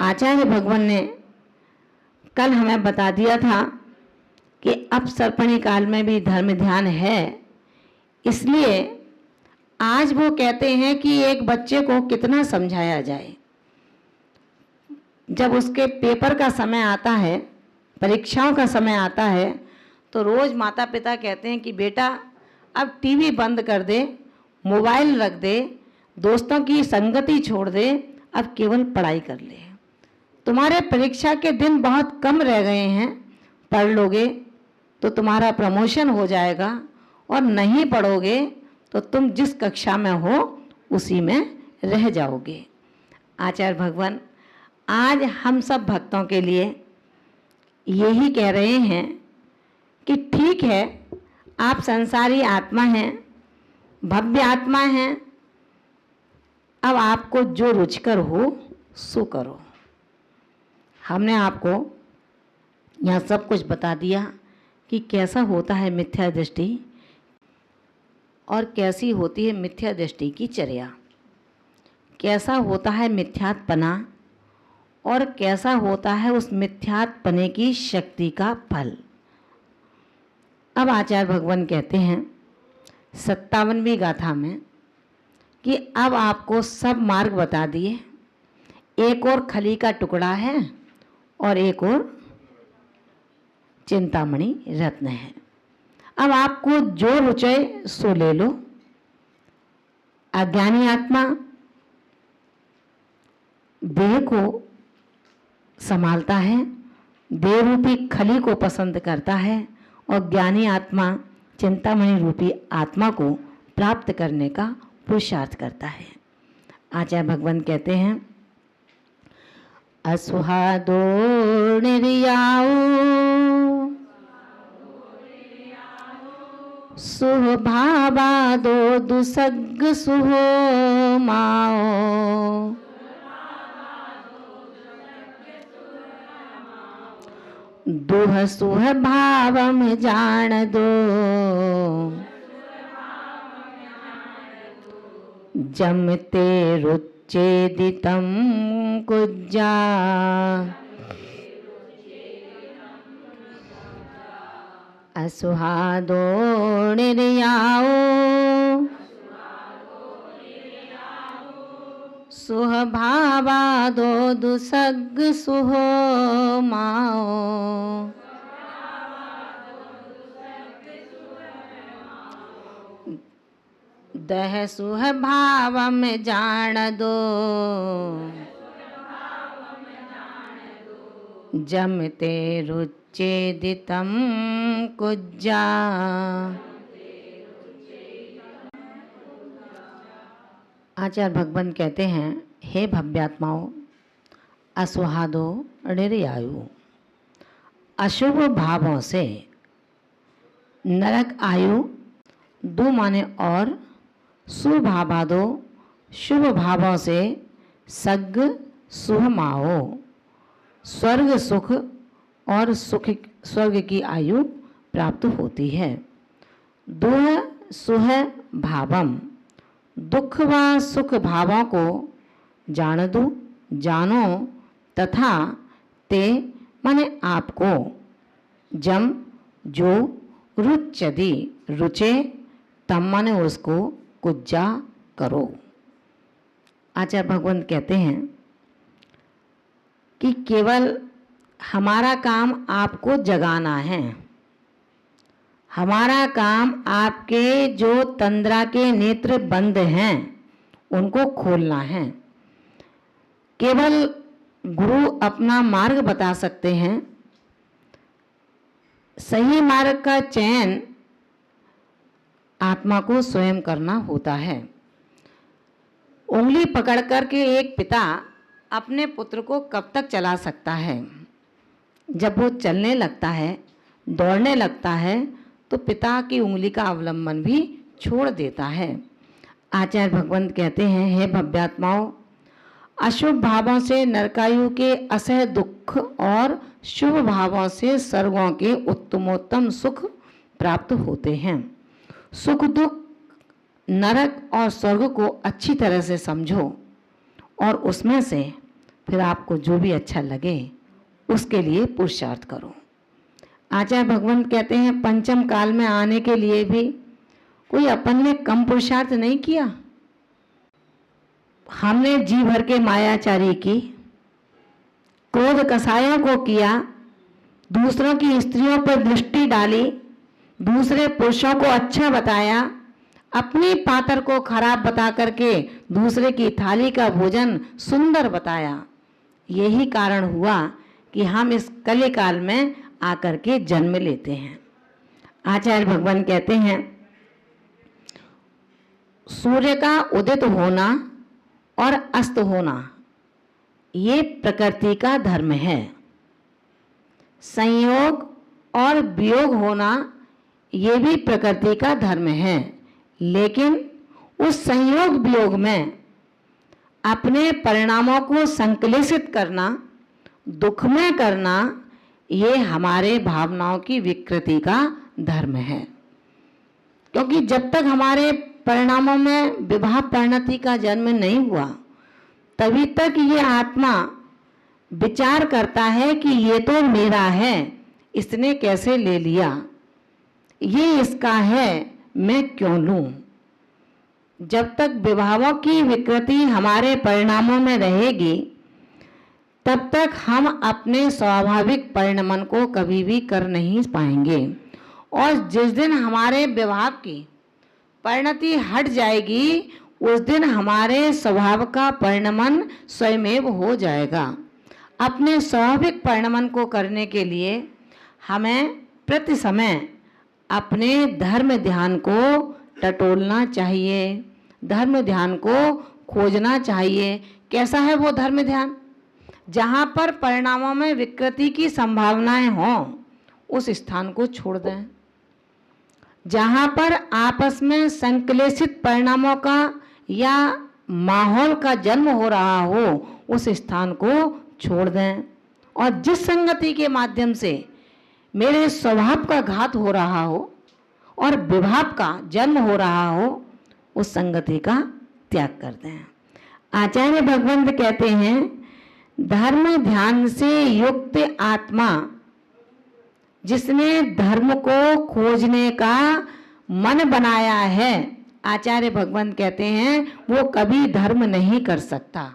आचार्य भगवान ने कल हमें बता दिया था कि अब सर्पणी काल में भी धर्म ध्यान है, इसलिए आज वो कहते हैं कि एक बच्चे को कितना समझाया जाए। जब उसके पेपर का समय आता है, परीक्षाओं का समय आता है, तो रोज़ माता पिता कहते हैं कि बेटा अब टीवी बंद कर दे, मोबाइल रख दे, दोस्तों की संगति छोड़ दे, अब केवल पढ़ाई कर ले। तुम्हारे परीक्षा के दिन बहुत कम रह गए हैं, पढ़ लोगे तो तुम्हारा प्रमोशन हो जाएगा, और नहीं पढ़ोगे तो तुम जिस कक्षा में हो उसी में रह जाओगे। आचार्य भगवान आज हम सब भक्तों के लिए यही कह रहे हैं कि ठीक है, आप संसारी आत्मा हैं, भव्य आत्मा हैं, अब आपको जो रुचिकर हो सो करो। हमने आपको यहाँ सब कुछ बता दिया कि कैसा होता है मिथ्या दृष्टि और कैसी होती है मिथ्या दृष्टि की चर्या, कैसा होता है मिथ्यात्पना और कैसा होता है उस मिथ्यात्पने की शक्ति का फल। अब आचार्य भगवान कहते हैं 57वीं गाथा में कि अब आपको सब मार्ग बता दिए, एक और खली का टुकड़ा है और एक और चिंतामणि रत्न है। अब आपको जो रुचे सो ले लो। अज्ञानी आत्मा देह को संभालता है, देह रूपी खली को पसंद करता है, और ज्ञानी आत्मा चिंतामणि रूपी आत्मा को प्राप्त करने का पुरुषार्थ करता है। आचार्य भगवान कहते हैं असुहादो निर्याओ सुभावादो दुसग सुहो माओ दुह सुह भावम जान दो जमते रुच्चेदितम कुज्जा असुहादो निर्याओ सुहभावादो दुसग सुहो माओ दह सुह भावम जान दो जमते रुच्चेदितम कुज्जा। आचार्य भगवान कहते हैं हे भव्यात्माओं, असुहादो निर्यायु, अशुभ भावों से नरक आयु, दो माने और, सुभावादो शुभ भावों से सग सुहमाओ, स्वर्ग सुख और सुख स्वर्ग की आयु प्राप्त होती है। दुह सुह भावम, दुख व सुख भावों को जान दो, जानो, तथा ते माने आपको, जम जो, रुच्यदि रुचे, तम माने उसको, कुज्जा करो। आचार्य भगवान कहते हैं कि केवल हमारा काम आपको जगाना है, हमारा काम आपके जो तंद्रा के नेत्र बंद हैं उनको खोलना है। केवल गुरु अपना मार्ग बता सकते हैं, सही मार्ग का चयन आत्मा को स्वयं करना होता है। उंगली पकड़ कर के एक पिता अपने पुत्र को कब तक चला सकता है? जब वो चलने लगता है, दौड़ने लगता है, तो पिता की उंगली का अवलंबन भी छोड़ देता है। आचार्य भगवंत कहते हैं हे भव्यात्माओं, अशुभ भावों से नरकायु के असह दुख और शुभ भावों से स्वर्गों के उत्तमोत्तम सुख प्राप्त होते हैं। सुख दुख नरक और स्वर्ग को अच्छी तरह से समझो और उसमें से फिर आपको जो भी अच्छा लगे उसके लिए पुरुषार्थ करो। आचार्य भगवंत कहते हैं पंचम काल में आने के लिए भी कोई अपन ने कम पुरुषार्थ नहीं किया। हमने जी भर के मायाचारी की, क्रोध कसायों को किया, दूसरों की स्त्रियों पर दृष्टि डाली, दूसरे पुरुषों को अच्छा बताया, अपनी पातर को खराब बता करके दूसरे की थाली का भोजन सुंदर बताया। यही कारण हुआ कि हम इस कलिकाल में आकर के जन्म लेते हैं। आचार्य भगवान कहते हैं सूर्य का उदित होना और अस्त होना ये प्रकृति का धर्म है। संयोग और वियोग होना ये भी प्रकृति का धर्म है, लेकिन उस संयोग वियोग में अपने परिणामों को संकलित करना, दुखमय करना, ये हमारे भावनाओं की विकृति का धर्म है। क्योंकि जब तक हमारे परिणामों में विवाह परिणति का जन्म नहीं हुआ, तभी तक ये आत्मा विचार करता है कि ये तो मेरा है, इसने कैसे ले लिया, ये इसका है, मैं क्यों लूं। जब तक विभावों की विकृति हमारे परिणामों में रहेगी, तब तक हम अपने स्वाभाविक परिणमन को कभी भी कर नहीं पाएंगे। और जिस दिन हमारे विभाव की परिणति हट जाएगी, उस दिन हमारे स्वभाव का परिणमन स्वयमेव हो जाएगा। अपने स्वाभाविक परिणमन को करने के लिए हमें प्रति समय अपने धर्म ध्यान को टटोलना चाहिए, धर्म ध्यान को खोजना चाहिए। कैसा है वो धर्म ध्यान? जहाँ पर परिणामों में विकृति की संभावनाएं हों, उस स्थान को छोड़ दें। जहाँ पर आपस में संक्लेशित परिणामों का या माहौल का जन्म हो रहा हो, उस स्थान को छोड़ दें। और जिस संगति के माध्यम से मेरे स्वभाव का घात हो रहा हो और विभाव का जन्म हो रहा हो, उस संगति का त्याग कर दें। आचार्य भगवंत कहते हैं धर्म ध्यान से युक्त आत्मा जिसने धर्म को खोजने का मन बनाया है, आचार्य भगवंत कहते हैं वो कभी धर्म नहीं कर सकता।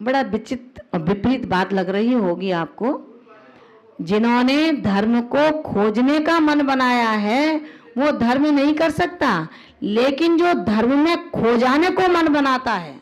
बड़ा विचित्र और विपरीत बात लग रही होगी आपको। जिन्होंने धर्म को खोजने का मन बनाया है वो धर्म नहीं कर सकता, लेकिन जो धर्म में खो जाने को मन बनाता है,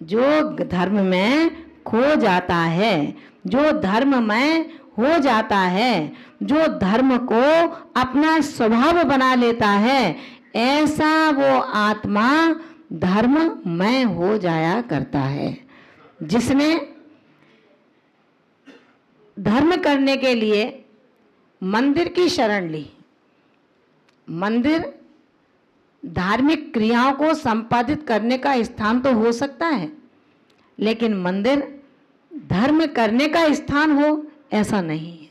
जो धर्म में खो जाता है, जो धर्म में हो जाता है, जो धर्म को अपना स्वभाव बना लेता है, ऐसा वो आत्मा धर्ममय हो जाया करता है। जिसने धर्म करने के लिए मंदिर की शरण ली, मंदिर धार्मिक क्रियाओं को संपादित करने का स्थान तो हो सकता है, लेकिन मंदिर धर्म करने का स्थान हो ऐसा नहीं है।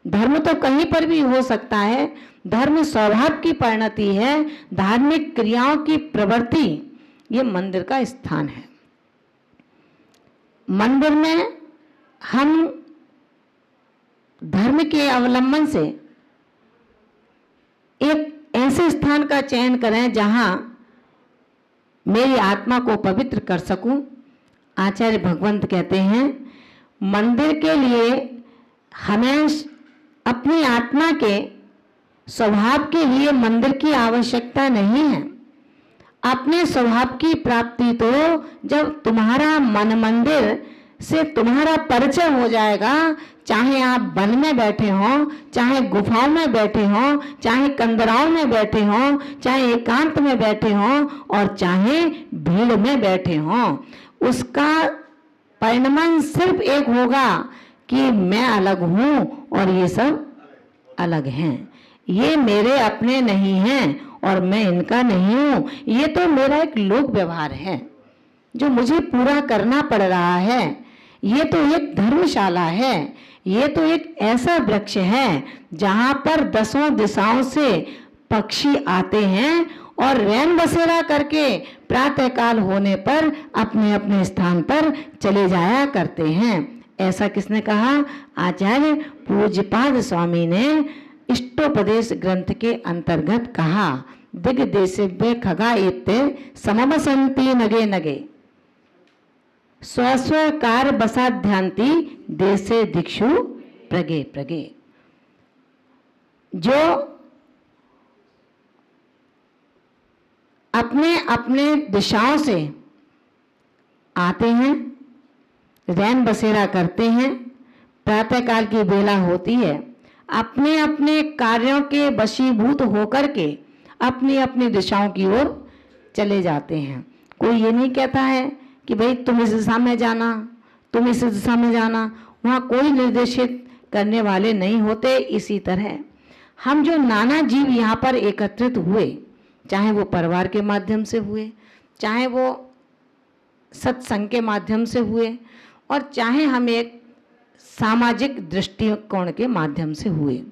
धर्म तो कहीं पर भी हो सकता है, धर्म स्वभाव की परिणति है, धार्मिक क्रियाओं की प्रवृत्ति ये मंदिर का स्थान है। मंदिर में हम धर्म के अवलंबन से एक ऐसे स्थान का चयन करें जहां मेरी आत्मा को पवित्र कर सकूं। आचार्य भगवंत कहते हैं मंदिर के लिए हमें अपनी आत्मा के स्वभाव के लिए मंदिर की आवश्यकता नहीं है। अपने स्वभाव की प्राप्ति तो जब तुम्हारा मन मंदिर से तुम्हारा परिचय हो जाएगा, चाहे आप वन में बैठे हों, चाहे गुफाओं में बैठे हों, चाहे कंदराओं में बैठे हों, चाहे एकांत में बैठे हों और चाहे भीड़ में बैठे हों, उसका परिणमन सिर्फ एक होगा कि मैं अलग हूं और ये सब अलग हैं। ये मेरे अपने नहीं हैं और मैं इनका नहीं हूं। ये तो मेरा एक लोक व्यवहार है जो मुझे पूरा करना पड़ रहा है। ये तो एक धर्मशाला है, ये तो एक ऐसा वृक्ष है जहां पर 10 दिशाओं से पक्षी आते हैं और रैन बसेरा करके प्रातःकाल होने पर अपने अपने स्थान पर चले जाया करते हैं। ऐसा किसने कहा? आचार्य पूज्यपाद स्वामी ने इष्टोपदेश ग्रंथ के अंतर्गत कहा। दिग्देशेभ्य खगा इत्ते समवसंति नगे नगे स्वस्वकार बसाध्यांति देशे दिक्षु प्रगे प्रगे। जो अपने अपने दिशाओं से आते हैं, रैन बसेरा करते हैं, प्रातःकाल की बेला होती है, अपने अपने कार्यों के वशीभूत होकर के अपनी अपनी दिशाओं की ओर चले जाते हैं। कोई ये नहीं कहता है कि भाई तुम इस दिशा में जाना, तुम इस दिशा में जाना, वहाँ कोई निर्देशित करने वाले नहीं होते। इसी तरह हम जो नाना जीव यहाँ पर एकत्रित हुए, चाहे वो परिवार के माध्यम से हुए, चाहे वो सत्संग के माध्यम से हुए, और चाहे हम एक सामाजिक दृष्टिकोण के माध्यम से हुए,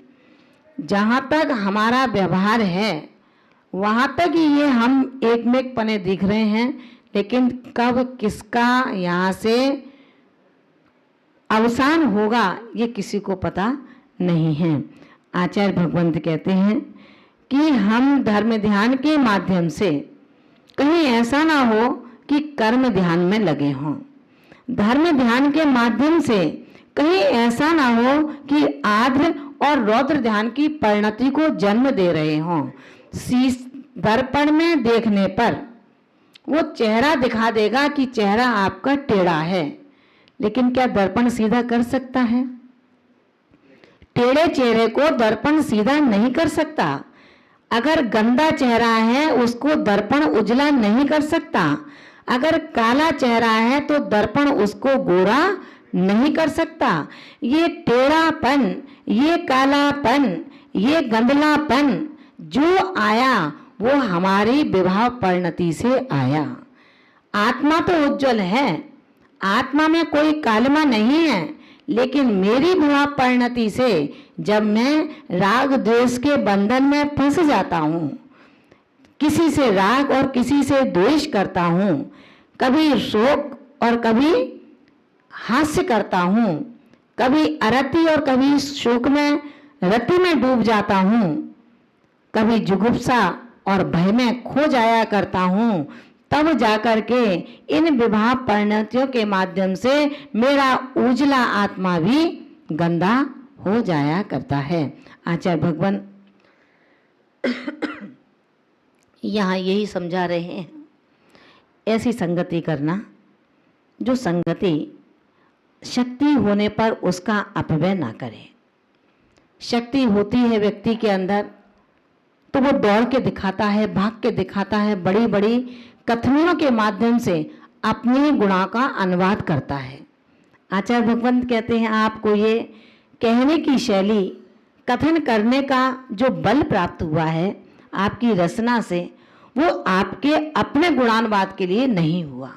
जहाँ तक हमारा व्यवहार है वहाँ तक ही ये हम एकमेक पने दिख रहे हैं, लेकिन कब किसका यहाँ से अवसान होगा ये किसी को पता नहीं है। आचार्य भगवंत कहते हैं कि हम धर्म ध्यान के माध्यम से कहीं ऐसा ना हो कि कर्म ध्यान में लगे हों, धर्म ध्यान के माध्यम से कहीं ऐसा ना हो कि आर्द्र और रौद्र ध्यान की परिणति को जन्म दे रहे हों। शीश दर्पण में देखने पर वो चेहरा दिखा देगा कि चेहरा आपका टेढ़ा है, लेकिन क्या दर्पण सीधा कर सकता है? टेढ़े चेहरे को दर्पण सीधा नहीं कर सकता। अगर गंदा चेहरा है उसको दर्पण उजला नहीं कर सकता। अगर काला चेहरा है तो दर्पण उसको गोरा नहीं कर सकता। ये टेढ़ापन, ये कालापन, ये गंदलापन जो आया वो हमारी विभाव परिणति से आया। आत्मा तो उज्जवल है, आत्मा में कोई कालिमा नहीं है, लेकिन मेरी विभाव परिणति से जब मैं राग द्वेष के बंधन में फंस जाता हूँ, किसी से राग और किसी से द्वेष करता हूँ, कभी शोक और कभी हास्य करता हूँ, कभी अरति और कभी शोक में रति में डूब जाता हूँ, कभी जुगुप्सा और भय में खो जाया करता हूँ, तब जाकर के इन विभाव परिणतियों के माध्यम से मेरा उजला आत्मा भी गंदा हो जाया करता है। आचार्य भगवान यहाँ यही समझा रहे हैं, ऐसी संगति करना जो संगति शक्ति होने पर उसका अपव्यय ना करे। शक्ति होती है व्यक्ति के अंदर तो वो दौड़ के दिखाता है, भाग के दिखाता है, बड़ी बड़ी कथनों के माध्यम से अपने गुणों का अनुवाद करता है। आचार्य भगवंत कहते हैं आपको ये कहने की शैली, कथन करने का जो बल प्राप्त हुआ है आपकी रचना से, वो आपके अपने गुणानुवाद के लिए नहीं हुआ।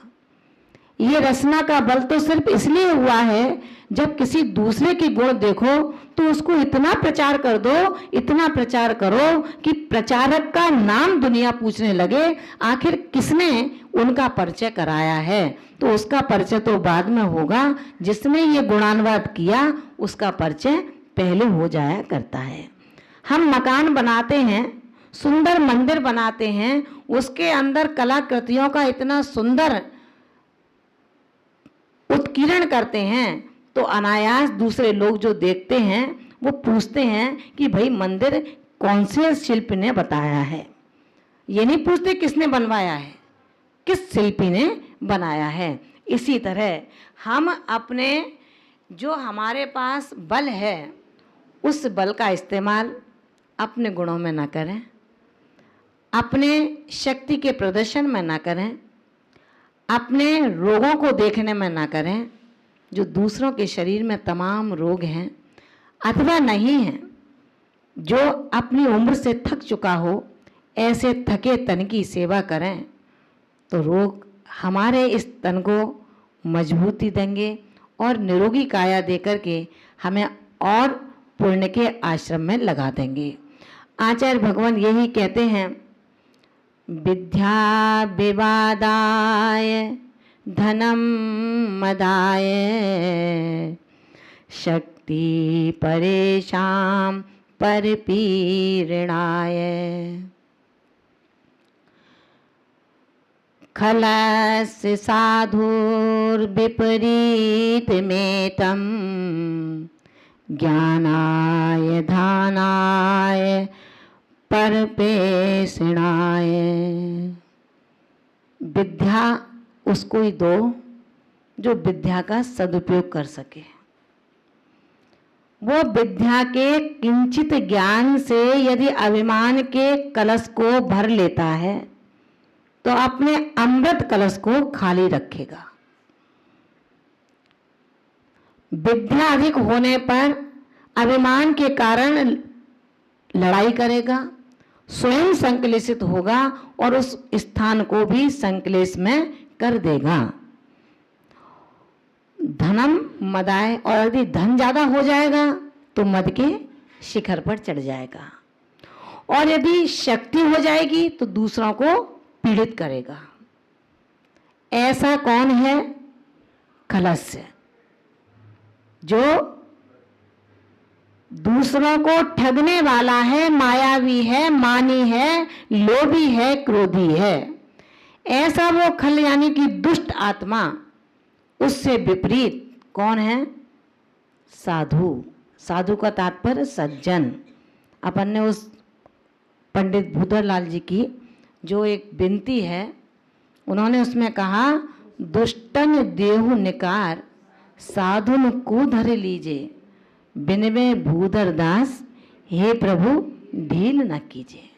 ये रचना का बल तो सिर्फ इसलिए हुआ है जब किसी दूसरे के गुण देखो तो उसको इतना प्रचार कर दो, इतना प्रचार करो कि प्रचारक का नाम दुनिया पूछने लगे आखिर किसने उनका परिचय कराया है। तो उसका परिचय तो बाद में होगा, जिसने ये गुणानुवाद किया उसका परिचय पहले हो जाया करता है। हम मकान बनाते हैं, सुंदर मंदिर बनाते हैं, उसके अंदर कलाकृतियों का इतना सुंदर उत्कीर्ण करते हैं तो अनायास दूसरे लोग जो देखते हैं वो पूछते हैं कि भाई मंदिर कौन से शिल्पी ने बताया है। ये नहीं पूछते किसने बनवाया है, किस शिल्पी ने बनाया है। इसी तरह हम अपने जो हमारे पास बल है उस बल का इस्तेमाल अपने गुणों में ना करें, अपने शक्ति के प्रदर्शन में ना करें, अपने रोगों को देखने में ना करें। जो दूसरों के शरीर में तमाम रोग हैं अथवा नहीं हैं, जो अपनी उम्र से थक चुका हो, ऐसे थके तन की सेवा करें तो रोग हमारे इस तन को मजबूती देंगे और निरोगी काया देकर के हमें और पुण्य के आश्रम में लगा देंगे। आचार्य भगवान यही कहते हैं, विद्या विवादाय धनम मदाय शक्ति परेशान परपीड़नाय खलस्य साधुर्विपरीतमेतं ज्ञानाय धानाय परपेषणाय। विद्या उसको ही दो जो विद्या का सदुपयोग कर सके। वो विद्या के किंचित ज्ञान से यदि अभिमान के कलश को भर लेता है तो अपने अमृत कलश को खाली रखेगा। विद्या अधिक होने पर अभिमान के कारण लड़ाई करेगा, स्वयं संक्लेशित होगा और उस स्थान को भी संक्लेश में कर देगा। धनम मदाय, और यदि धन ज्यादा हो जाएगा तो मद के शिखर पर चढ़ जाएगा, और यदि शक्ति हो जाएगी तो दूसरों को पीड़ित करेगा। ऐसा कौन है? खलस्य, जो दूसरों को ठगने वाला है, मायावी है, मानी है, लोभी है, क्रोधी है। ऐसा वो खल यानी कि दुष्ट आत्मा। उससे विपरीत कौन है? साधु। साधु का तात्पर्य सज्जन। अपन ने उस पंडित भूदरलाल जी की जो एक विनती है, उन्होंने उसमें कहा, दुष्टन देहु निकार साधुन को धर लीजे, बिनवे भूधर दास हे प्रभु ढील न कीजिए।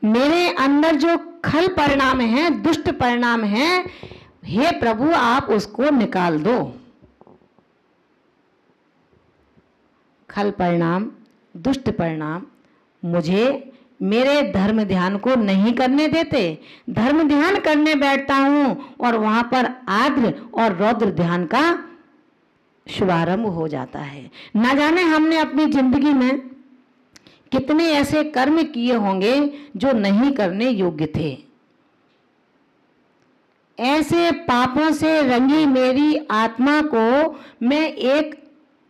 मेरे अंदर जो खल परिणाम है, दुष्ट परिणाम है, हे प्रभु आप उसको निकाल दो। खल परिणाम, दुष्ट परिणाम मुझे मेरे धर्म ध्यान को नहीं करने देते। धर्म ध्यान करने बैठता हूं और वहां पर आद्र और रौद्र ध्यान का शुभारंभ हो जाता है। ना जाने हमने अपनी जिंदगी में कितने ऐसे कर्म किए होंगे जो नहीं करने योग्य थे। ऐसे पापों से रंगी मेरी आत्मा को मैं एक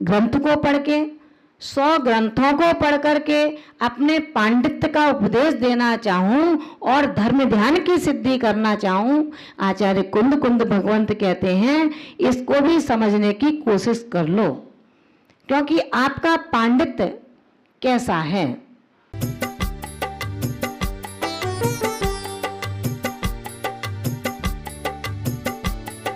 ग्रंथ को पढ़ के, 100 ग्रंथों को पढ़ करके अपने पांडित्य का उपदेश देना चाहूं और धर्म ध्यान की सिद्धि करना चाहूं, आचार्य कुंद कुंद भगवंत कहते हैं इसको भी समझने की कोशिश कर लो। क्योंकि आपका पांडित्य कैसा है,